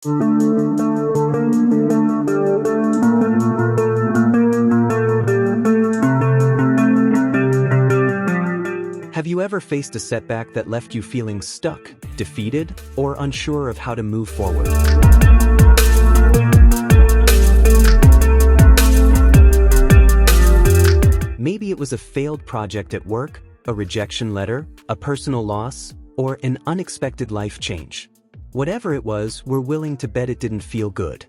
Have you ever faced a setback that left you feeling stuck, defeated, or unsure of how to move forward? Maybe it was a failed project at work, a rejection letter, a personal loss, or an unexpected life change. Whatever it was, we're willing to bet it didn't feel good.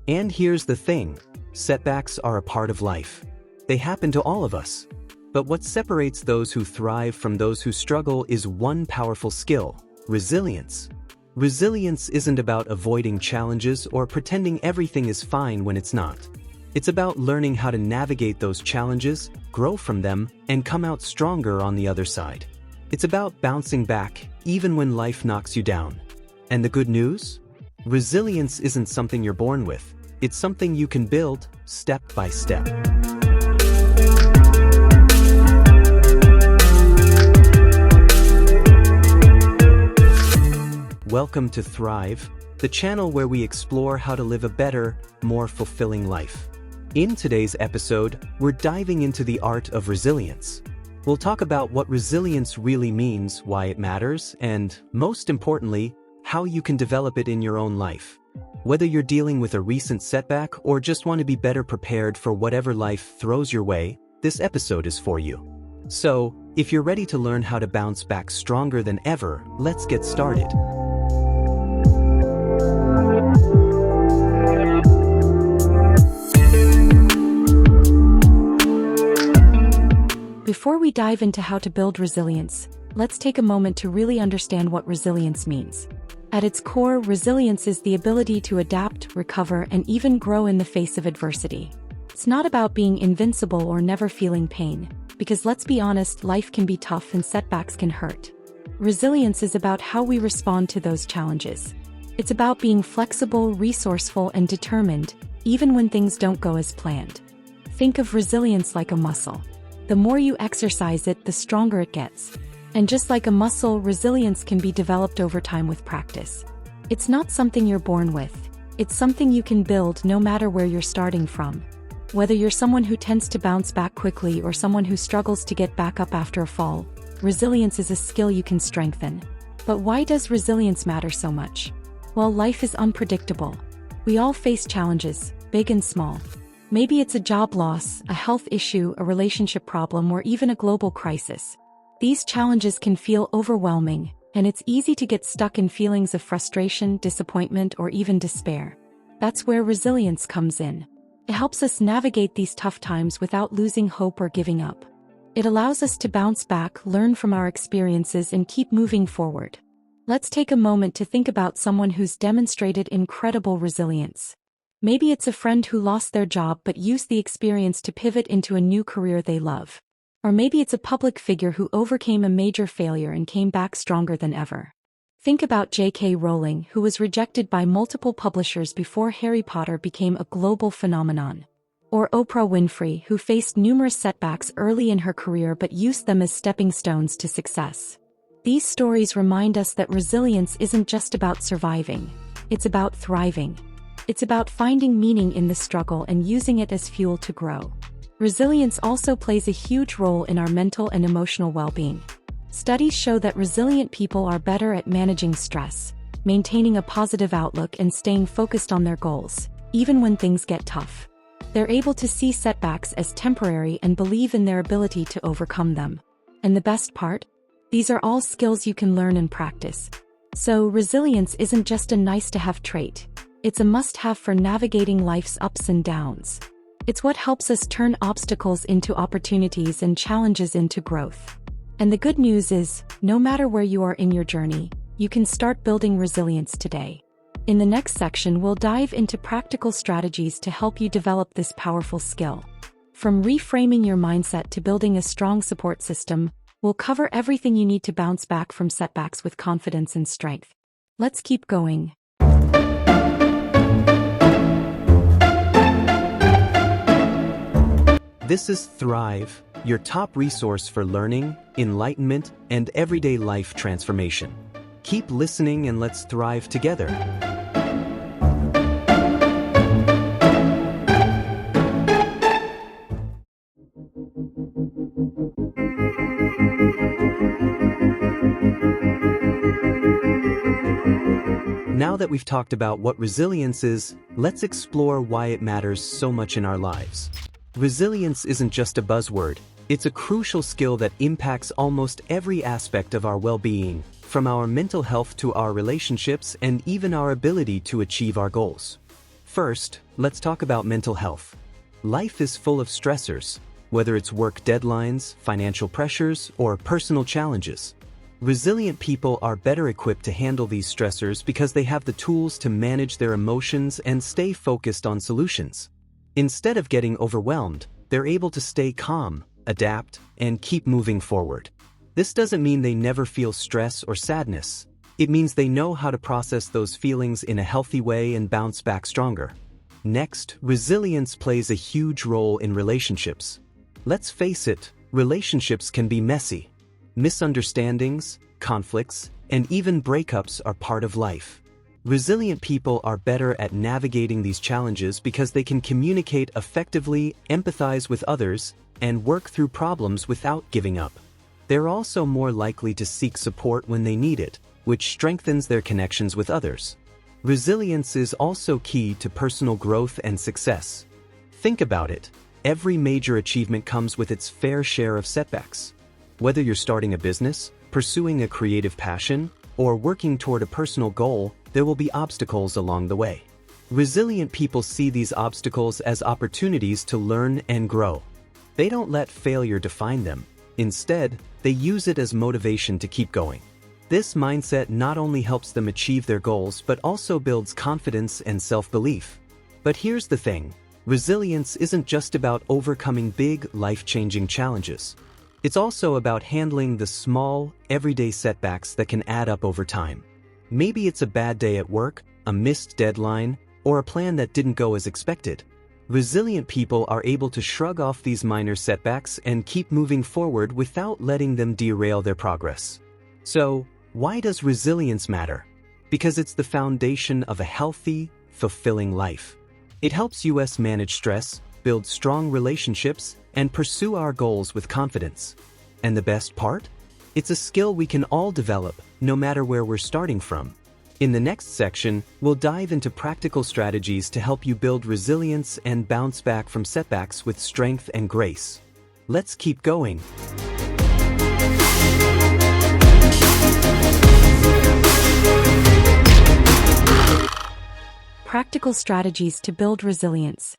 And here's the thing: setbacks are a part of life. They happen to all of us. But what separates those who thrive from those who struggle is one powerful skill: resilience. Resilience isn't about avoiding challenges or pretending everything is fine when it's not. It's about learning how to navigate those challenges, grow from them, and come out stronger on the other side. It's about bouncing back, even when life knocks you down. And the good news? Resilience isn't something you're born with. It's something you can build, step by step. Welcome to Thrive, the channel where we explore how to live a better, more fulfilling life. In today's episode, we're diving into the art of resilience. We'll talk about what resilience really means, why it matters, and, most importantly, how you can develop it in your own life. Whether you're dealing with a recent setback or just want to be better prepared for whatever life throws your way, this episode is for you. So, if you're ready to learn how to bounce back stronger than ever, let's get started. Before we dive into how to build resilience, let's take a moment to really understand what resilience means. At its core, resilience is the ability to adapt, recover, and even grow in the face of adversity. It's not about being invincible or never feeling pain, because let's be honest, life can be tough and setbacks can hurt. Resilience is about how we respond to those challenges. It's about being flexible, resourceful, and determined, even when things don't go as planned. Think of resilience like a muscle. The more you exercise it, the stronger it gets. And just like a muscle, resilience can be developed over time with practice. It's not something you're born with. It's something you can build no matter where you're starting from. Whether you're someone who tends to bounce back quickly or someone who struggles to get back up after a fall, resilience is a skill you can strengthen. But why does resilience matter so much? Well, life is unpredictable. We all face challenges, big and small. Maybe it's a job loss, a health issue, a relationship problem, or even a global crisis. These challenges can feel overwhelming, and it's easy to get stuck in feelings of frustration, disappointment, or even despair. That's where resilience comes in. It helps us navigate these tough times without losing hope or giving up. It allows us to bounce back, learn from our experiences, and keep moving forward. Let's take a moment to think about someone who's demonstrated incredible resilience. Maybe it's a friend who lost their job but used the experience to pivot into a new career they love. Or maybe it's a public figure who overcame a major failure and came back stronger than ever. Think about J.K. Rowling, who was rejected by multiple publishers before Harry Potter became a global phenomenon. Or Oprah Winfrey, who faced numerous setbacks early in her career but used them as stepping stones to success. These stories remind us that resilience isn't just about surviving. It's about thriving. It's about finding meaning in the struggle and using it as fuel to grow. Resilience also plays a huge role in our mental and emotional well-being. Studies show that resilient people are better at managing stress, maintaining a positive outlook, and staying focused on their goals, even when things get tough. They're able to see setbacks as temporary and believe in their ability to overcome them. And the best part? These are all skills you can learn and practice. So, resilience isn't just a nice-to-have trait. It's a must-have for navigating life's ups and downs. It's what helps us turn obstacles into opportunities and challenges into growth. And the good news is, no matter where you are in your journey, you can start building resilience today. In the next section, we'll dive into practical strategies to help you develop this powerful skill. From reframing your mindset to building a strong support system, we'll cover everything you need to bounce back from setbacks with confidence and strength. Let's keep going. This is Thrive, your top resource for learning, enlightenment, and everyday life transformation. Keep listening and let's thrive together. we've talked about what resilience is, let's explore why it matters so much in our lives. Resilience isn't just a buzzword, it's a crucial skill that impacts almost every aspect of our well-being, from our mental health to our relationships and even our ability to achieve our goals. First, let's talk about mental health. Life is full of stressors, whether it's work deadlines, financial pressures, or personal challenges. Resilient people are better equipped to handle these stressors because they have the tools to manage their emotions and stay focused on solutions. Instead of getting overwhelmed, they're able to stay calm, adapt, and keep moving forward. This doesn't mean they never feel stress or sadness. It means they know how to process those feelings in a healthy way and bounce back stronger. Next, resilience plays a huge role in relationships. Let's face it, relationships can be messy. Misunderstandings, conflicts, and even breakups are part of life. Resilient people are better at navigating these challenges because they can communicate effectively, empathize with others, and work through problems without giving up. They're also more likely to seek support when they need it, which strengthens their connections with others. Resilience is also key to personal growth and success. Think about it. Every major achievement comes with its fair share of setbacks. Whether you're starting a business, pursuing a creative passion, or working toward a personal goal, there will be obstacles along the way. Resilient people see these obstacles as opportunities to learn and grow. They don't let failure define them. Instead, they use it as motivation to keep going. This mindset not only helps them achieve their goals but also builds confidence and self-belief. But here's the thing. Resilience isn't just about overcoming big, life-changing challenges. It's also about handling the small, everyday setbacks that can add up over time. Maybe it's a bad day at work, a missed deadline, or a plan that didn't go as expected. Resilient people are able to shrug off these minor setbacks and keep moving forward without letting them derail their progress. So, why does resilience matter? Because it's the foundation of a healthy, fulfilling life. It helps us manage stress, build strong relationships, and pursue our goals with confidence. And the best part? It's a skill we can all develop, no matter where we're starting from. In the next section, we'll dive into practical strategies to help you build resilience and bounce back from setbacks with strength and grace. Let's keep going. Practical strategies to build resilience.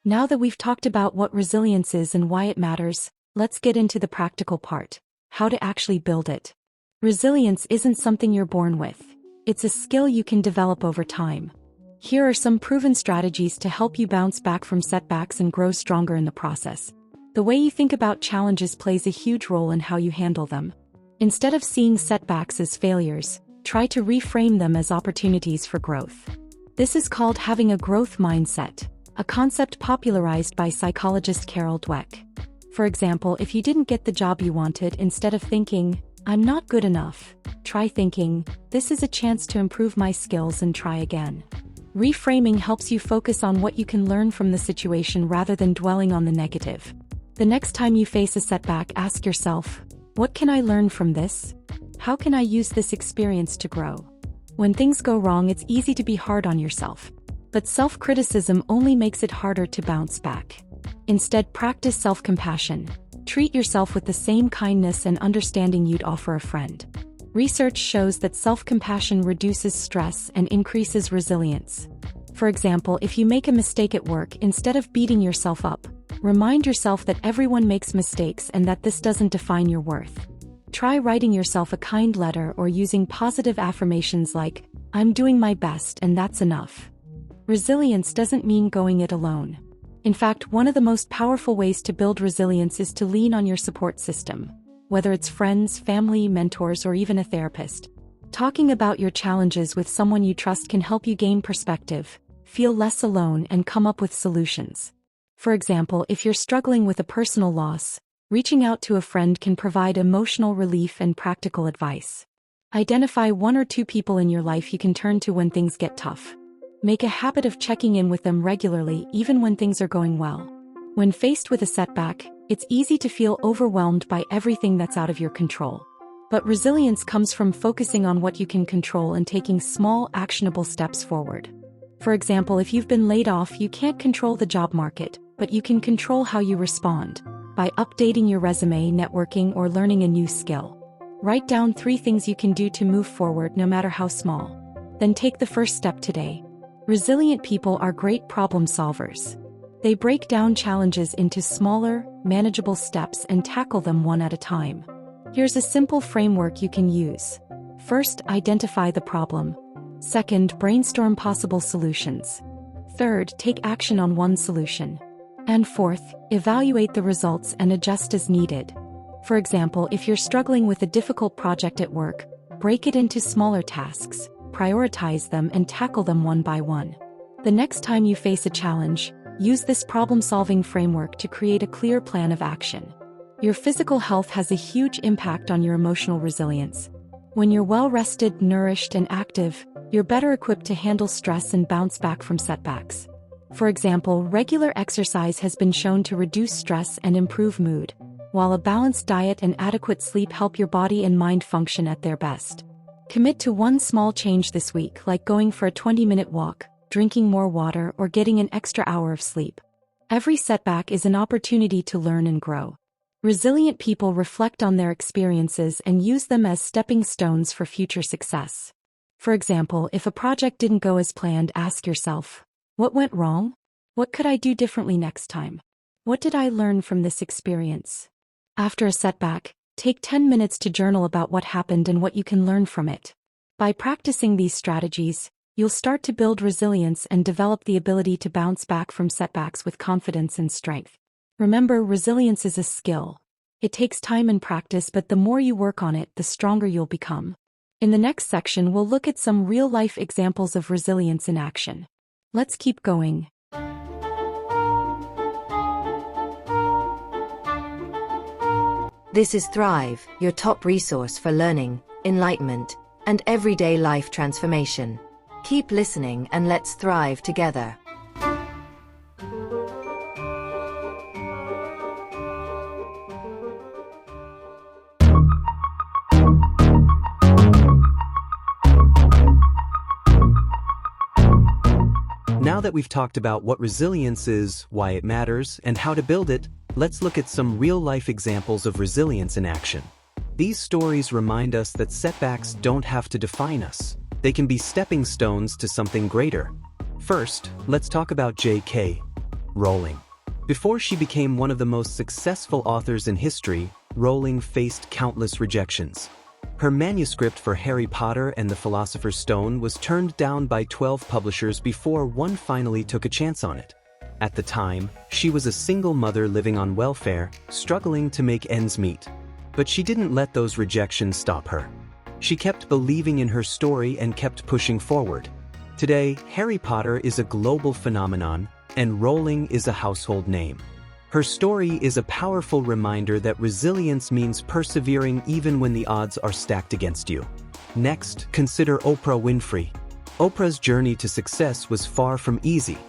Now that we've talked about what resilience is and why it matters, let's get into the practical part: how to actually build it. Resilience isn't something you're born with. It's a skill you can develop over time. Here are some proven strategies to help you bounce back from setbacks and grow stronger in the process. The way you think about challenges plays a huge role in how you handle them. Instead of seeing setbacks as failures, try to reframe them as opportunities for growth. This is called having a growth mindset, a concept popularized by psychologist Carol Dweck. For example, if you didn't get the job you wanted, instead of thinking, "I'm not good enough," try thinking, "This is a chance to improve my skills and try again." Reframing helps you focus on what you can learn from the situation rather than dwelling on the negative. The next time you face a setback, ask yourself, "What can I learn from this? How can I use this experience to grow?" When things go wrong, it's easy to be hard on yourself. But self-criticism only makes it harder to bounce back. Instead, practice self-compassion. Treat yourself with the same kindness and understanding you'd offer a friend. Research shows that self-compassion reduces stress and increases resilience. For example, if you make a mistake at work, instead of beating yourself up, remind yourself that everyone makes mistakes and that this doesn't define your worth. Try writing yourself a kind letter or using positive affirmations like, "I'm doing my best and that's enough." Resilience doesn't mean going it alone. In fact, one of the most powerful ways to build resilience is to lean on your support system. Whether it's friends, family, mentors, or even a therapist. Talking about your challenges with someone you trust can help you gain perspective, feel less alone, and come up with solutions. For example, if you're struggling with a personal loss, reaching out to a friend can provide emotional relief and practical advice. Identify one or two people in your life you can turn to when things get tough. Make a habit of checking in with them regularly, even when things are going well. When faced with a setback, it's easy to feel overwhelmed by everything that's out of your control. But resilience comes from focusing on what you can control and taking small, actionable steps forward. For example, if you've been laid off, you can't control the job market, but you can control how you respond by updating your resume, networking, or learning a new skill. Write down 3 things you can do to move forward, no matter how small. Then take the first step today. Resilient people are great problem solvers. They break down challenges into smaller, manageable steps and tackle them one at a time. Here's a simple framework you can use. First, identify the problem. Second, brainstorm possible solutions. Third, take action on one solution. And fourth, evaluate the results and adjust as needed. For example, if you're struggling with a difficult project at work, break it into smaller tasks, prioritize them, and tackle them one by one. The next time you face a challenge, use this problem-solving framework to create a clear plan of action. Your physical health has a huge impact on your emotional resilience. When you're well-rested, nourished, and active, you're better equipped to handle stress and bounce back from setbacks. For example, regular exercise has been shown to reduce stress and improve mood, while a balanced diet and adequate sleep help your body and mind function at their best. Commit to one small change this week, like going for a 20-minute walk, drinking more water, or getting an extra hour of sleep. Every setback is an opportunity to learn and grow. Resilient people reflect on their experiences and use them as stepping stones for future success. For example, if a project didn't go as planned, ask yourself, what went wrong? What could I do differently next time? What did I learn from this experience? After a setback, take 10 minutes to journal about what happened and what you can learn from it. By practicing these strategies, you'll start to build resilience and develop the ability to bounce back from setbacks with confidence and strength. Remember, resilience is a skill. It takes time and practice, but the more you work on it, the stronger you'll become. In the next section, we'll look at some real-life examples of resilience in action. Let's keep going. This is Thrive, your top resource for learning, enlightenment, and everyday life transformation. Keep listening and let's thrive together. Now that we've talked about what resilience is, why it matters, and how to build it, let's look at some real-life examples of resilience in action. These stories remind us that setbacks don't have to define us. They can be stepping stones to something greater. First, let's talk about J.K. Rowling. Before she became one of the most successful authors in history, Rowling faced countless rejections. Her manuscript for Harry Potter and the Philosopher's Stone was turned down by 12 publishers before one finally took a chance on it. At the time, she was a single mother living on welfare, struggling to make ends meet. But she didn't let those rejections stop her. She kept believing in her story and kept pushing forward. Today, Harry Potter is a global phenomenon, and Rowling is a household name. Her story is a powerful reminder that resilience means persevering even when the odds are stacked against you. Next, consider Oprah Winfrey. Oprah's journey to success was far from easy.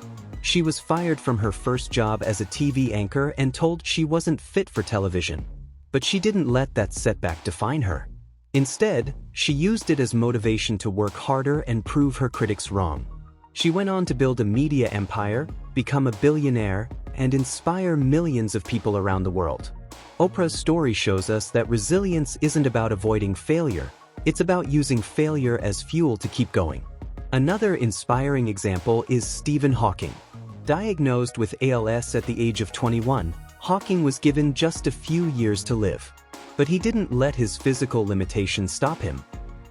She was fired from her first job as a TV anchor and told she wasn't fit for television. But she didn't let that setback define her. Instead, she used it as motivation to work harder and prove her critics wrong. She went on to build a media empire, become a billionaire, and inspire millions of people around the world. Oprah's story shows us that resilience isn't about avoiding failure, it's about using failure as fuel to keep going. Another inspiring example is Stephen Hawking. Diagnosed with ALS at the age of 21, Hawking was given just a few years to live. But he didn't let his physical limitations stop him.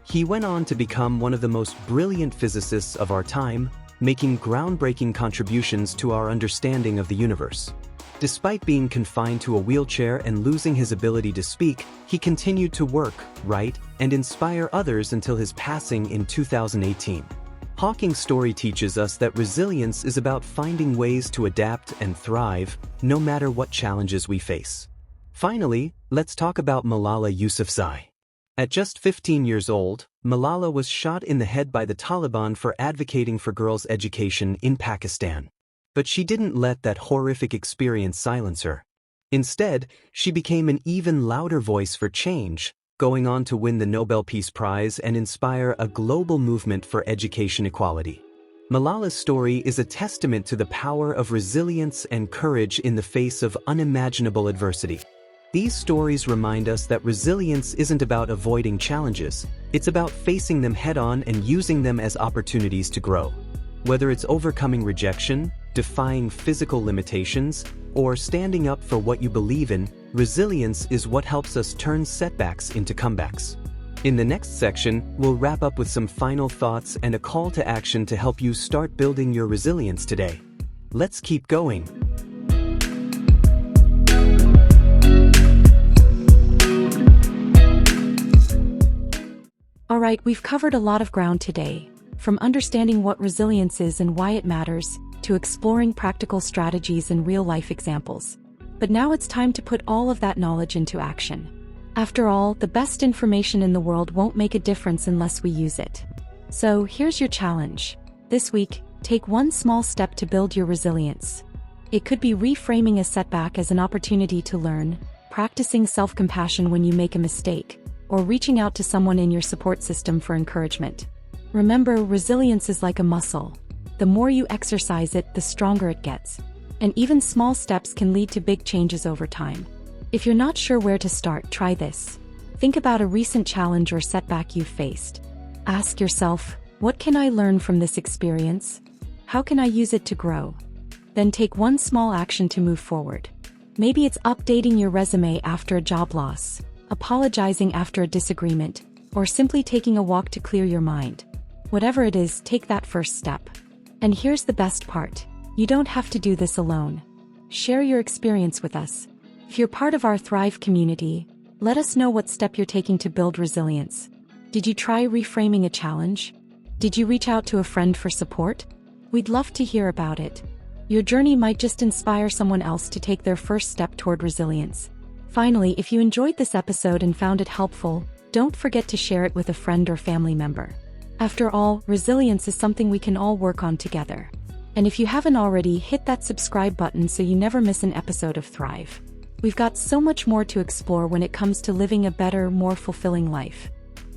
He went on to become one of the most brilliant physicists of our time, making groundbreaking contributions to our understanding of the universe. Despite being confined to a wheelchair and losing his ability to speak, he continued to work, write, and inspire others until his passing in 2018. Hawking's story teaches us that resilience is about finding ways to adapt and thrive, no matter what challenges we face. Finally, let's talk about Malala Yousafzai. At just 15 years old, Malala was shot in the head by the Taliban for advocating for girls' education in Pakistan. But she didn't let that horrific experience silence her. Instead, she became an even louder voice for change, going on to win the Nobel Peace Prize and inspire a global movement for education equality. Malala's story is a testament to the power of resilience and courage in the face of unimaginable adversity. These stories remind us that resilience isn't about avoiding challenges, it's about facing them head-on and using them as opportunities to grow. Whether it's overcoming rejection, defying physical limitations, or standing up for what you believe in, resilience is what helps us turn setbacks into comebacks. In the next section, we'll wrap up with some final thoughts and a call to action to help you start building your resilience today. Let's keep going. Alright, we've covered a lot of ground today, from understanding what resilience is and why it matters, to exploring practical strategies and real-life examples. But now it's time to put all of that knowledge into action. After all, the best information in the world won't make a difference unless we use it. So, here's your challenge. This week, take one small step to build your resilience. It could be reframing a setback as an opportunity to learn, practicing self-compassion when you make a mistake, or reaching out to someone in your support system for encouragement. Remember, resilience is like a muscle. The more you exercise it, the stronger it gets. And even small steps can lead to big changes over time. If you're not sure where to start, try this. Think about a recent challenge or setback you've faced. Ask yourself, what can I learn from this experience? How can I use it to grow? Then take one small action to move forward. Maybe it's updating your resume after a job loss, apologizing after a disagreement, or simply taking a walk to clear your mind. Whatever it is, take that first step. And here's the best part. You don't have to do this alone. Share your experience with us. If you're part of our Thrive community, let us know what step you're taking to build resilience. Did you try reframing a challenge? Did you reach out to a friend for support? We'd love to hear about it. Your journey might just inspire someone else to take their first step toward resilience. Finally, if you enjoyed this episode and found it helpful, don't forget to share it with a friend or family member. After all, resilience is something we can all work on together. And if you haven't already, hit that subscribe button so you never miss an episode of Thrive. We've got so much more to explore when it comes to living a better, more fulfilling life.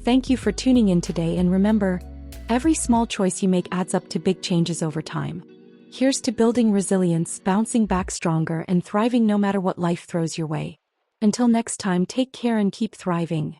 Thank you for tuning in today, and remember, every small choice you make adds up to big changes over time. Here's to building resilience, bouncing back stronger, and thriving no matter what life throws your way. Until next time, take care and keep thriving.